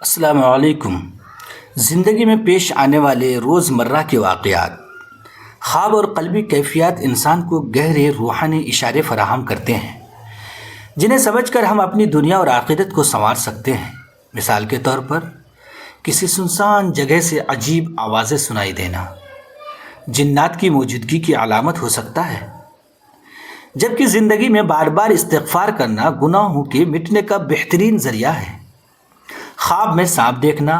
السلام علیکم۔ زندگی میں پیش آنے والے روزمرہ کے واقعات، خواب اور قلبی کیفیات انسان کو گہرے روحانی اشارے فراہم کرتے ہیں جنہیں سمجھ کر ہم اپنی دنیا اور آخرت کو سنوار سکتے ہیں۔ مثال کے طور پر کسی سنسان جگہ سے عجیب آوازیں سنائی دینا جنات کی موجودگی کی علامت ہو سکتا ہے، جبکہ زندگی میں بار بار استغفار کرنا گناہوں کے مٹنے کا بہترین ذریعہ ہے۔ خواب میں سانپ دیکھنا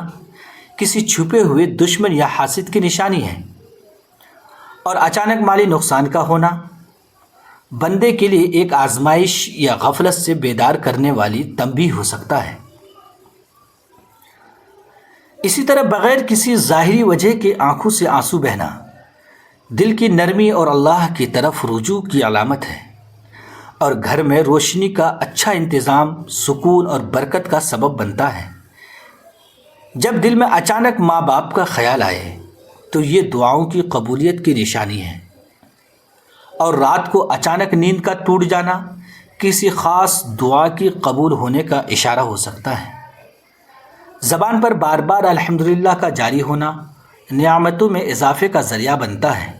کسی چھپے ہوئے دشمن یا حاسد کی نشانی ہے، اور اچانک مالی نقصان کا ہونا بندے کے لیے ایک آزمائش یا غفلت سے بیدار کرنے والی تنبیہ ہو سکتا ہے۔ اسی طرح بغیر کسی ظاہری وجہ کے آنکھوں سے آنسو بہنا دل کی نرمی اور اللہ کی طرف رجوع کی علامت ہے، اور گھر میں روشنی کا اچھا انتظام سکون اور برکت کا سبب بنتا ہے۔ جب دل میں اچانک ماں باپ کا خیال آئے تو یہ دعاؤں کی قبولیت کی نشانی ہے، اور رات کو اچانک نیند کا ٹوٹ جانا کسی خاص دعا کی قبول ہونے کا اشارہ ہو سکتا ہے۔ زبان پر بار بار الحمدللہ کا جاری ہونا نعمتوں میں اضافے کا ذریعہ بنتا ہے،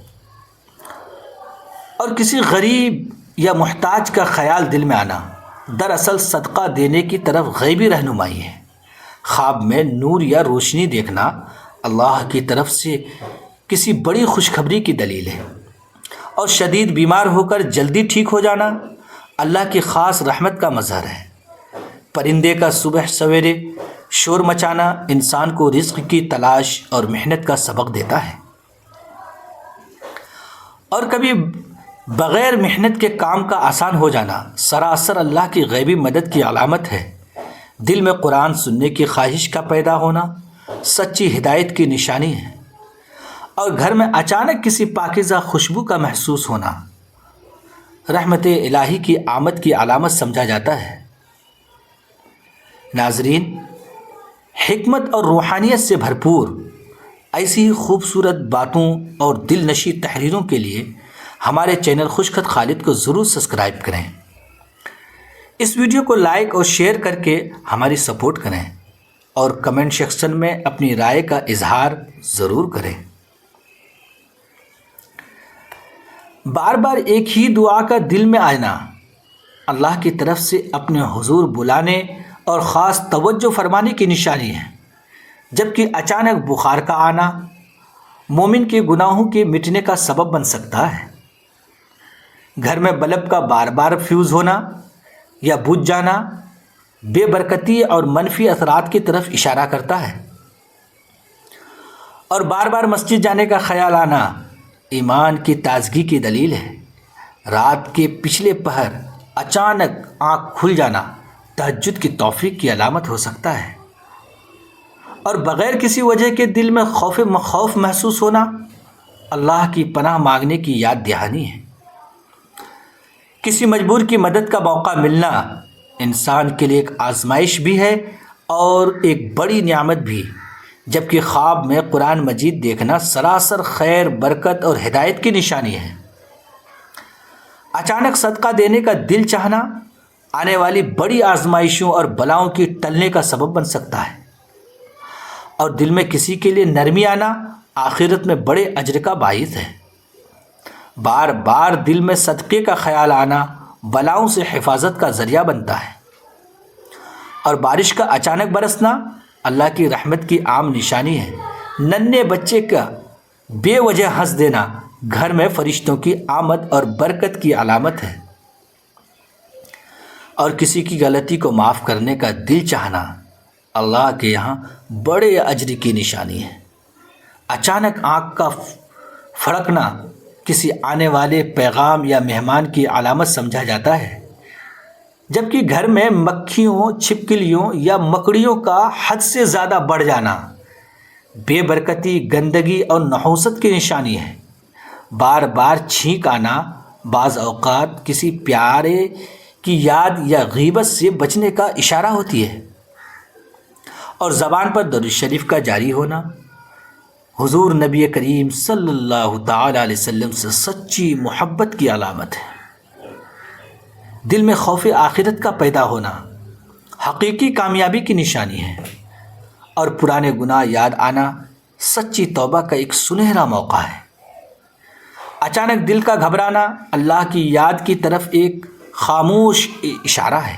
اور کسی غریب یا محتاج کا خیال دل میں آنا دراصل صدقہ دینے کی طرف غیبی رہنمائی ہے۔ خواب میں نور یا روشنی دیکھنا اللہ کی طرف سے کسی بڑی خوشخبری کی دلیل ہے، اور شدید بیمار ہو کر جلدی ٹھیک ہو جانا اللہ کی خاص رحمت کا مظہر ہے۔ پرندے کا صبح سویرے شور مچانا انسان کو رزق کی تلاش اور محنت کا سبق دیتا ہے، اور کبھی بغیر محنت کے کام کا آسان ہو جانا سراسر اللہ کی غیبی مدد کی علامت ہے۔ دل میں قرآن سننے کی خواہش کا پیدا ہونا سچی ہدایت کی نشانی ہے، اور گھر میں اچانک کسی پاکیزہ خوشبو کا محسوس ہونا رحمت الہی کی آمد کی علامت سمجھا جاتا ہے۔ ناظرین، حکمت اور روحانیت سے بھرپور ایسی ہی خوبصورت باتوں اور دل نشیں تحریروں کے لیے ہمارے چینل خوشخط خالد کو ضرور سبسکرائب کریں۔ اس ویڈیو کو لائک اور شیئر کر کے ہماری سپورٹ کریں، اور کمنٹ سیکشن میں اپنی رائے کا اظہار ضرور کریں۔ بار بار ایک ہی دعا کا دل میں آنا اللہ کی طرف سے اپنے حضور بلانے اور خاص توجہ فرمانے کی نشانی ہے، جبکہ اچانک بخار کا آنا مومن کے گناہوں کے مٹنے کا سبب بن سکتا ہے۔ گھر میں بلب کا بار بار فیوز ہونا یا بجھ جانا بے برکتی اور منفی اثرات کی طرف اشارہ کرتا ہے، اور بار بار مسجد جانے کا خیال آنا ایمان کی تازگی کی دلیل ہے۔ رات کے پچھلے پہر اچانک آنکھ کھل جانا تہجد کی توفیق کی علامت ہو سکتا ہے، اور بغیر کسی وجہ کے دل میں خوف محسوس ہونا اللہ کی پناہ مانگنے کی یاد دہانی ہے۔ کسی مجبور کی مدد کا موقع ملنا انسان کے لیے ایک آزمائش بھی ہے اور ایک بڑی نعمت بھی، جبکہ خواب میں قرآن مجید دیکھنا سراسر خیر، برکت اور ہدایت کی نشانی ہے۔ اچانک صدقہ دینے کا دل چاہنا آنے والی بڑی آزمائشوں اور بلاؤں کی ٹلنے کا سبب بن سکتا ہے، اور دل میں کسی کے لیے نرمی آنا آخرت میں بڑے اجر کا باعث ہے۔ بار بار دل میں صدقے کا خیال آنا بلاؤں سے حفاظت کا ذریعہ بنتا ہے، اور بارش کا اچانک برسنا اللہ کی رحمت کی عام نشانی ہے۔ ننھے بچے کا بے وجہ ہنس دینا گھر میں فرشتوں کی آمد اور برکت کی علامت ہے، اور کسی کی غلطی کو معاف کرنے کا دل چاہنا اللہ کے یہاں بڑے اجر کی نشانی ہے۔ اچانک آنکھ کا پھڑکنا کسی آنے والے پیغام یا مہمان کی علامت سمجھا جاتا ہے، جبکہ گھر میں مکھیوں، چھپکلیوں یا مکڑیوں کا حد سے زیادہ بڑھ جانا بے برکتی، گندگی اور نحوست کی نشانی ہے۔ بار بار چھینک آنا بعض اوقات کسی پیارے کی یاد یا غیبت سے بچنے کا اشارہ ہوتی ہے، اور زبان پر درود شریف کا جاری ہونا حضور نبی کریم صلی اللہ تعالی علیہ وسلم سے سچی محبت کی علامت ہے۔ دل میں خوف آخرت کا پیدا ہونا حقیقی کامیابی کی نشانی ہے، اور پرانے گناہ یاد آنا سچی توبہ کا ایک سنہرا موقع ہے۔ اچانک دل کا گھبرانا اللہ کی یاد کی طرف ایک خاموش اشارہ ہے،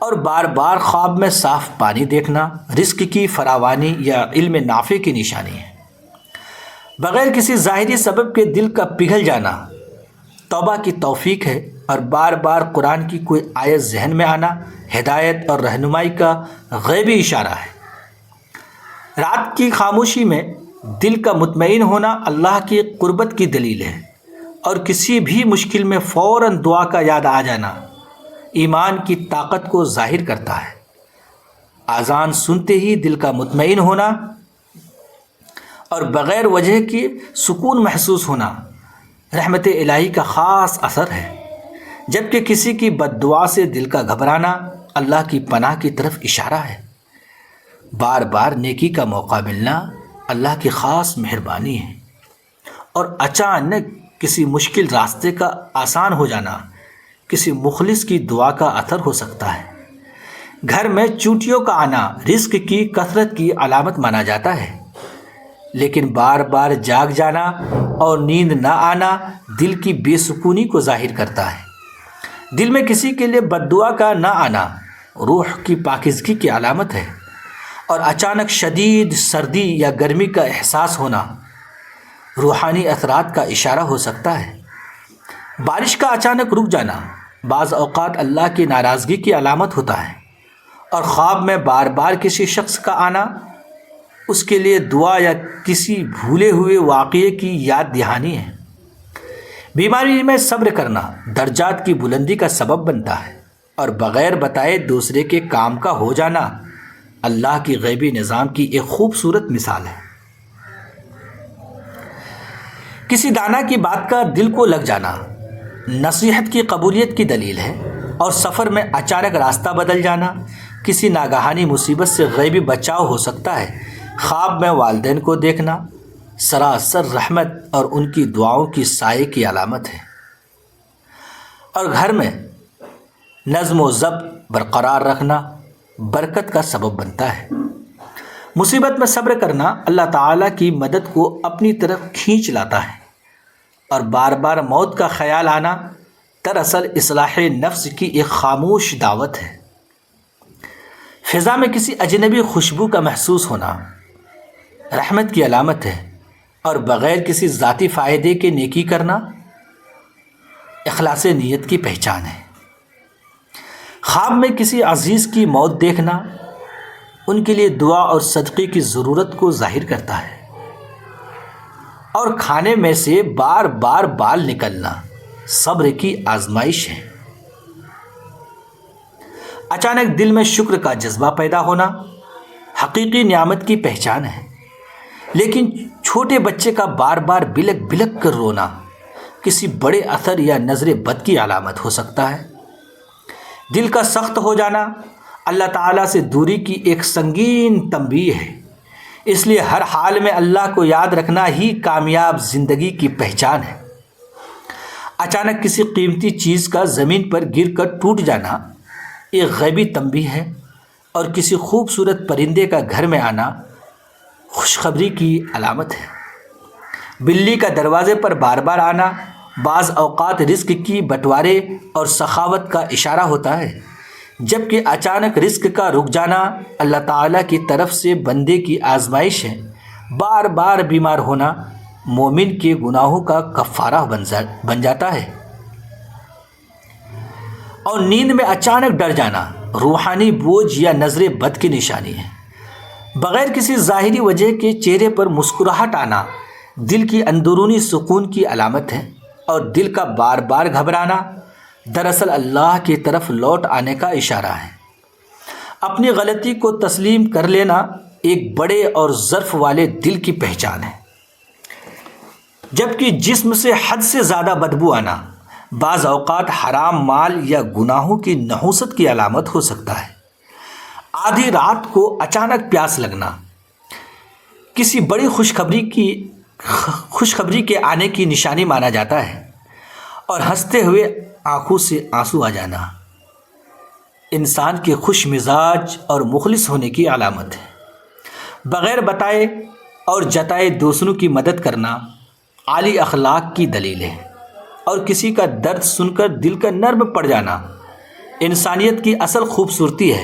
اور بار بار خواب میں صاف پانی دیکھنا رزق کی فراوانی یا علم نافع کی نشانی ہے۔ بغیر کسی ظاہری سبب کے دل کا پگھل جانا توبہ کی توفیق ہے، اور بار بار قرآن کی کوئی آیت ذہن میں آنا ہدایت اور رہنمائی کا غیبی اشارہ ہے۔ رات کی خاموشی میں دل کا مطمئن ہونا اللہ کی قربت کی دلیل ہے، اور کسی بھی مشکل میں فوراً دعا کا یاد آ جانا ایمان کی طاقت کو ظاہر کرتا ہے۔ اذان سنتے ہی دل کا مطمئن ہونا اور بغیر وجہ کی سکون محسوس ہونا رحمت الہی کا خاص اثر ہے، جبکہ کسی کی بد دعا سے دل کا گھبرانا اللہ کی پناہ کی طرف اشارہ ہے۔ بار بار نیکی کا موقع ملنا اللہ کی خاص مہربانی ہے، اور اچانک کسی مشکل راستے کا آسان ہو جانا کسی مخلص کی دعا کا اثر ہو سکتا ہے۔ گھر میں چونٹیوں کا آنا رزق کی کثرت کی علامت مانا جاتا ہے، لیکن بار بار جاگ جانا اور نیند نہ آنا دل کی بے سکونی کو ظاہر کرتا ہے۔ دل میں کسی کے لیے بد دعا کا نہ آنا روح کی پاکیزگی کی علامت ہے، اور اچانک شدید سردی یا گرمی کا احساس ہونا روحانی اثرات کا اشارہ ہو سکتا ہے۔ بارش کا اچانک رک جانا بعض اوقات اللہ کی ناراضگی کی علامت ہوتا ہے، اور خواب میں بار بار کسی شخص کا آنا اس کے لیے دعا یا کسی بھولے ہوئے واقعے کی یاد دہانی ہے۔ بیماری میں صبر کرنا درجات کی بلندی کا سبب بنتا ہے، اور بغیر بتائے دوسرے کے کام کا ہو جانا اللہ کی غیبی نظام کی ایک خوبصورت مثال ہے۔ کسی دانا کی بات کا دل کو لگ جانا نصیحت کی قبولیت کی دلیل ہے، اور سفر میں اچانک راستہ بدل جانا کسی ناگہانی مصیبت سے غیبی بچاؤ ہو سکتا ہے۔ خواب میں والدین کو دیکھنا سراسر رحمت اور ان کی دعاؤں کی سائے کی علامت ہے، اور گھر میں نظم و ضبط برقرار رکھنا برکت کا سبب بنتا ہے۔ مصیبت میں صبر کرنا اللہ تعالیٰ کی مدد کو اپنی طرف کھینچ لاتا ہے، اور بار بار موت کا خیال آنا دراصل اصلاح نفس کی ایک خاموش دعوت ہے۔ فضا میں کسی اجنبی خوشبو کا محسوس ہونا رحمت کی علامت ہے، اور بغیر کسی ذاتی فائدے کے نیکی کرنا اخلاص نیت کی پہچان ہے۔ خواب میں کسی عزیز کی موت دیکھنا ان کے لیے دعا اور صدقے کی ضرورت کو ظاہر کرتا ہے، اور کھانے میں سے بار بار بال نکلنا صبر کی آزمائش ہے۔ اچانک دل میں شکر کا جذبہ پیدا ہونا حقیقی نعمت کی پہچان ہے، لیکن چھوٹے بچے کا بار بار بلک بلک کر رونا کسی بڑے اثر یا نظر بد کی علامت ہو سکتا ہے۔ دل کا سخت ہو جانا اللہ تعالیٰ سے دوری کی ایک سنگین تنبیہ ہے، اس لیے ہر حال میں اللہ کو یاد رکھنا ہی کامیاب زندگی کی پہچان ہے۔ اچانک کسی قیمتی چیز کا زمین پر گر کر ٹوٹ جانا ایک غیبی تنبیہ ہے، اور کسی خوبصورت پرندے کا گھر میں آنا خوشخبری کی علامت ہے۔ بلی کا دروازے پر بار بار آنا بعض اوقات رزق کی بٹوارے اور سخاوت کا اشارہ ہوتا ہے، جبکہ اچانک رزق کا رک جانا اللہ تعالیٰ کی طرف سے بندے کی آزمائش ہے۔ بار بار بیمار ہونا مومن کے گناہوں کا کفارہ بن جاتا ہے، اور نیند میں اچانک ڈر جانا روحانی بوجھ یا نظر بد کی نشانی ہے۔ بغیر کسی ظاہری وجہ کے چہرے پر مسکراہٹ آنا دل کی اندرونی سکون کی علامت ہے، اور دل کا بار بار گھبرانا دراصل اللہ کی طرف لوٹ آنے کا اشارہ ہے۔ اپنی غلطی کو تسلیم کر لینا ایک بڑے اور ظرف والے دل کی پہچان ہے، جبکہ جسم سے حد سے زیادہ بدبو آنا بعض اوقات حرام مال یا گناہوں کی نحوست کی علامت ہو سکتا ہے۔ آدھی رات کو اچانک پیاس لگنا کسی بڑی خوشخبری کے آنے کی نشانی مانا جاتا ہے، اور ہنستے ہوئے آنکھوں سے آنسو آ جانا انسان کے خوش مزاج اور مخلص ہونے کی علامت ہے۔ بغیر بتائے اور جتائے دوسروں کی مدد کرنا عالی اخلاق کی دلیل ہے، اور کسی کا درد سن کر دل کا نرم پڑ جانا انسانیت کی اصل خوبصورتی ہے۔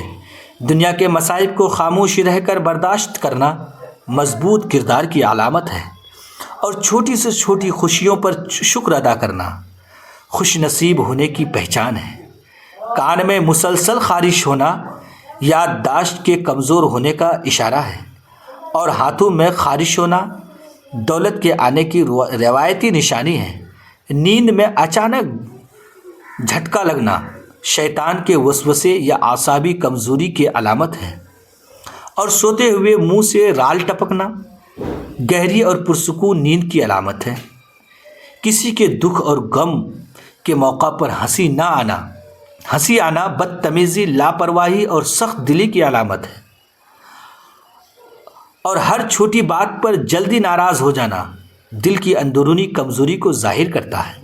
دنیا کے مصائب کو خاموش رہ کر برداشت کرنا مضبوط کردار کی علامت ہے، اور چھوٹی سے چھوٹی خوشیوں پر شکر ادا کرنا خوش نصیب ہونے کی پہچان ہے۔ کان میں مسلسل خارش ہونا یادداشت کے کمزور ہونے کا اشارہ ہے، اور ہاتھوں میں خارش ہونا دولت کے آنے کی روایتی نشانی ہے۔ نیند میں اچانک جھٹکا لگنا شیطان کے وسوسے یا اعصابی کمزوری کی علامت ہے، اور سوتے ہوئے منہ سے رال ٹپکنا گہری اور پرسکون نیند کی علامت ہے۔ کسی کے دکھ اور غم کے موقع پر ہنسی آنا بدتمیزی، لاپرواہی اور سخت دلی کی علامت ہے، اور ہر چھوٹی بات پر جلدی ناراض ہو جانا دل کی اندرونی کمزوری کو ظاہر کرتا ہے۔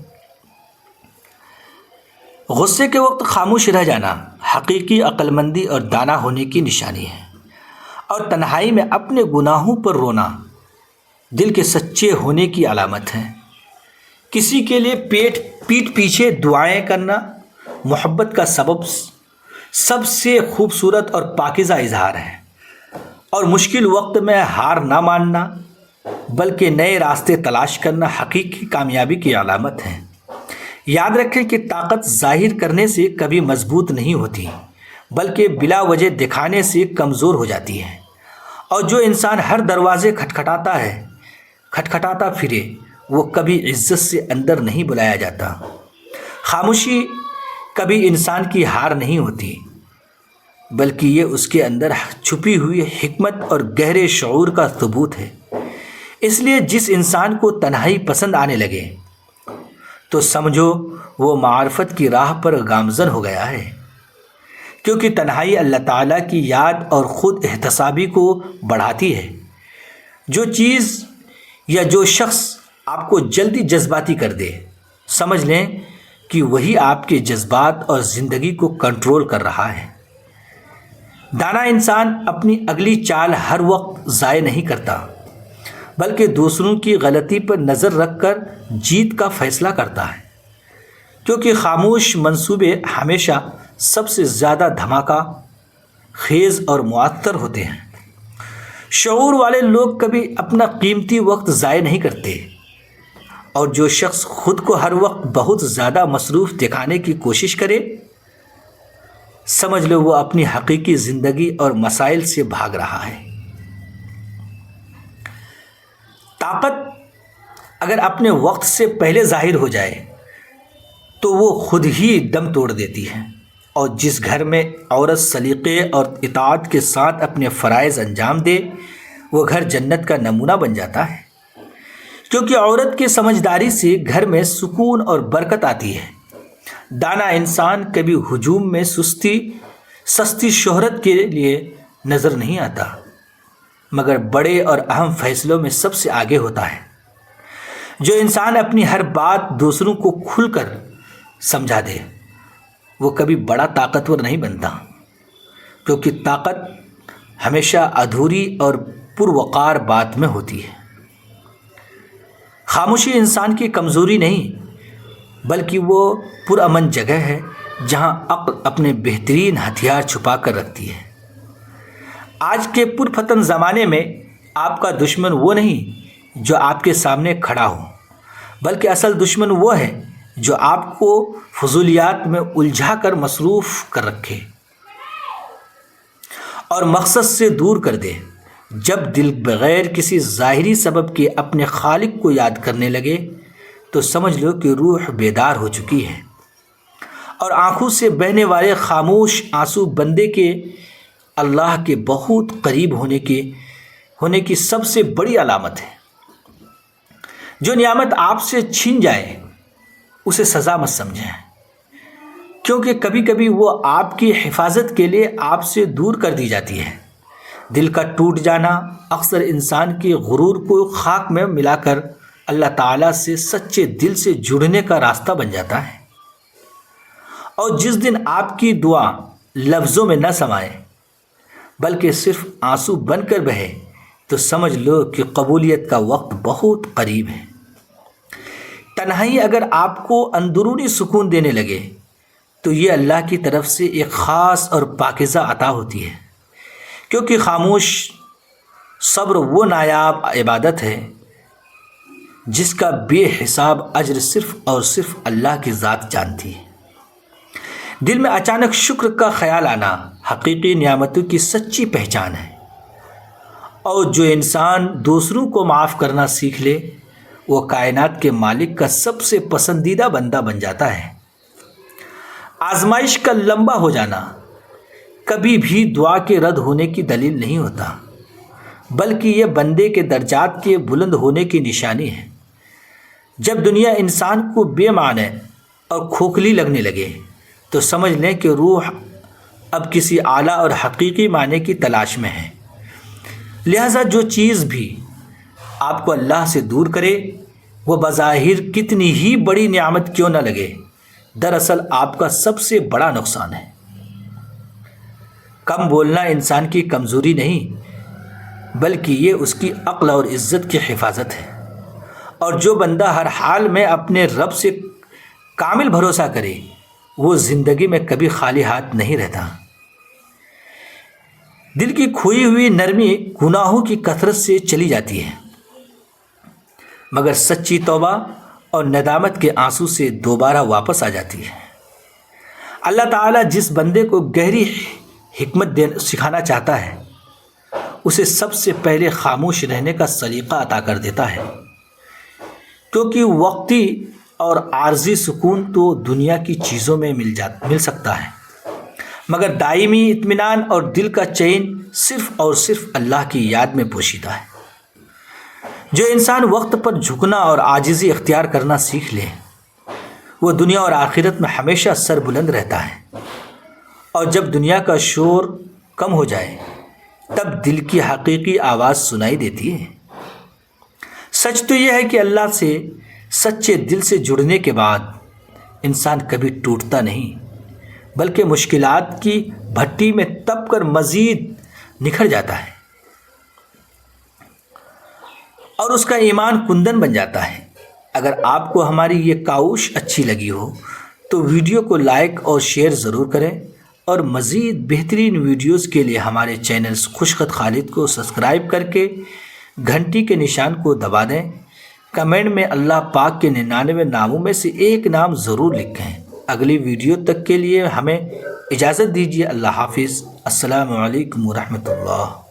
غصے کے وقت خاموش رہ جانا حقیقی عقل مندی اور دانا ہونے کی نشانی ہے، اور تنہائی میں اپنے گناہوں پر رونا دل کے سچے ہونے کی علامت ہے۔ کسی کے لیے پیٹھ پیچھے دعائیں کرنا محبت کا سب سے خوبصورت اور پاکیزہ اظہار ہے، اور مشکل وقت میں ہار نہ ماننا بلکہ نئے راستے تلاش کرنا حقیقی کامیابی کی علامت ہے۔ یاد رکھیں کہ طاقت ظاہر کرنے سے کبھی مضبوط نہیں ہوتی، بلکہ بلا وجہ دکھانے سے کمزور ہو جاتی ہے، اور جو انسان ہر دروازے کھٹکھٹاتا پھرے وہ کبھی عزت سے اندر نہیں بلایا جاتا۔ خاموشی کبھی انسان کی ہار نہیں ہوتی، بلکہ یہ اس کے اندر چھپی ہوئی حکمت اور گہرے شعور کا ثبوت ہے۔ اس لیے جس انسان کو تنہائی پسند آنے لگے تو سمجھو وہ معرفت کی راہ پر گامزن ہو گیا ہے، کیونکہ تنہائی اللہ تعالیٰ کی یاد اور خود احتسابی کو بڑھاتی ہے۔ جو چیز یا جو شخص آپ کو جلدی جذباتی کر دے، سمجھ لیں کہ وہی آپ کے جذبات اور زندگی کو کنٹرول کر رہا ہے۔ دانا انسان اپنی اگلی چال ہر وقت ضائع نہیں کرتا، بلکہ دوسروں کی غلطی پر نظر رکھ کر جیت کا فیصلہ کرتا ہے، کیونکہ خاموش منصوبے ہمیشہ سب سے زیادہ دھماکہ خیز اور مؤثر ہوتے ہیں۔ شعور والے لوگ کبھی اپنا قیمتی وقت ضائع نہیں کرتے، اور جو شخص خود کو ہر وقت بہت زیادہ مصروف دکھانے کی کوشش کرے، سمجھ لو وہ اپنی حقیقی زندگی اور مسائل سے بھاگ رہا ہے۔ طاقت اگر اپنے وقت سے پہلے ظاہر ہو جائے تو وہ خود ہی دم توڑ دیتی ہے، اور جس گھر میں عورت سلیقے اور اطاعت کے ساتھ اپنے فرائض انجام دے وہ گھر جنت کا نمونہ بن جاتا ہے، کیونکہ عورت کی سمجھداری سے گھر میں سکون اور برکت آتی ہے۔ دانا انسان کبھی ہجوم میں سستی شہرت کے لیے نظر نہیں آتا، مگر بڑے اور اہم فیصلوں میں سب سے آگے ہوتا ہے۔ جو انسان اپنی ہر بات دوسروں کو کھل کر سمجھا دے وہ کبھی بڑا طاقتور نہیں بنتا، کیونکہ طاقت ہمیشہ ادھوری اور پروقار بات میں ہوتی ہے۔ خاموشی انسان کی کمزوری نہیں بلکہ وہ پرامن جگہ ہے جہاں عقل اپنے بہترین ہتھیار چھپا کر رکھتی ہے۔ آج کے پرفتن زمانے میں آپ کا دشمن وہ نہیں جو آپ کے سامنے کھڑا ہو، بلکہ اصل دشمن وہ ہے جو آپ کو فضولیات میں الجھا کر مصروف کر رکھے اور مقصد سے دور کر دے۔ جب دل بغیر کسی ظاہری سبب کے اپنے خالق کو یاد کرنے لگے تو سمجھ لو کہ روح بیدار ہو چکی ہے، اور آنکھوں سے بہنے والے خاموش آنسو بندے کے اللہ کے بہت قریب ہونے کی سب سے بڑی علامت ہے۔ جو نعمت آپ سے چھین جائے اسے سزا مت سمجھیں، کیونکہ کبھی کبھی وہ آپ کی حفاظت کے لیے آپ سے دور کر دی جاتی ہے۔ دل کا ٹوٹ جانا اکثر انسان کے غرور کو خاک میں ملا کر اللہ تعالیٰ سے سچے دل سے جڑنے کا راستہ بن جاتا ہے، اور جس دن آپ کی دعا لفظوں میں نہ سمائے بلکہ صرف آنسو بن کر بہے تو سمجھ لو کہ قبولیت کا وقت بہت قریب ہے۔ تنہائی اگر آپ کو اندرونی سکون دینے لگے تو یہ اللہ کی طرف سے ایک خاص اور پاکیزہ عطا ہوتی ہے، کیونکہ خاموش صبر وہ نایاب عبادت ہے جس کا بے حساب اجر صرف اور صرف اللہ کی ذات جانتی ہے۔ دل میں اچانک شکر کا خیال آنا حقیقی نعمتوں کی سچی پہچان ہے، اور جو انسان دوسروں کو معاف کرنا سیکھ لے وہ کائنات کے مالک کا سب سے پسندیدہ بندہ بن جاتا ہے۔ آزمائش کا لمبا ہو جانا کبھی بھی دعا کے رد ہونے کی دلیل نہیں ہوتا، بلکہ یہ بندے کے درجات کے بلند ہونے کی نشانی ہے۔ جب دنیا انسان کو بے معنی اور کھوکھلی لگنے لگے تو سمجھ لیں کہ روح اب کسی اعلیٰ اور حقیقی معنی کی تلاش میں ہے۔ لہذا جو چیز بھی آپ کو اللہ سے دور کرے وہ بظاہر کتنی ہی بڑی نعمت کیوں نہ لگے، دراصل آپ کا سب سے بڑا نقصان ہے۔ کم بولنا انسان کی کمزوری نہیں بلکہ یہ اس کی عقل اور عزت کی حفاظت ہے، اور جو بندہ ہر حال میں اپنے رب سے کامل بھروسہ کرے وہ زندگی میں کبھی خالی ہاتھ نہیں رہتا۔ دل کی کھوئی ہوئی نرمی گناہوں کی کثرت سے چلی جاتی ہے، مگر سچی توبہ اور ندامت کے آنسو سے دوبارہ واپس آ جاتی ہے۔ اللہ تعالیٰ جس بندے کو گہری حکمت سکھانا چاہتا ہے اسے سب سے پہلے خاموش رہنے کا سلیقہ عطا کر دیتا ہے، کیونکہ وقتی اور عارضی سکون تو دنیا کی چیزوں میں مل سکتا ہے، مگر دائمی اطمینان اور دل کا چین صرف اور صرف اللہ کی یاد میں پوشیدہ ہے۔ جو انسان وقت پر جھکنا اور عاجزی اختیار کرنا سیکھ لے وہ دنیا اور آخرت میں ہمیشہ سر بلند رہتا ہے، اور جب دنیا کا شور کم ہو جائے تب دل کی حقیقی آواز سنائی دیتی ہے۔ سچ تو یہ ہے کہ اللہ سے سچے دل سے جڑنے کے بعد انسان کبھی ٹوٹتا نہیں بلکہ مشکلات کی بھٹی میں تپ کر مزید نکھر جاتا ہے اور اس کا ایمان کندن بن جاتا ہے۔ اگر آپ کو ہماری یہ کاوش اچھی لگی ہو تو ویڈیو کو لائک اور شیئر ضرور کریں، اور مزید بہترین ویڈیوز کے لیے ہمارے چینل خوشخط خالد کو سبسکرائب کر کے گھنٹی کے نشان کو دبا دیں۔ کمنٹ میں اللہ پاک کے 99 ناموں میں سے ایک نام ضرور لکھیں۔ اگلی ویڈیو تک کے لیے ہمیں اجازت دیجیے۔ اللہ حافظ۔ السلام علیکم ورحمۃ اللہ۔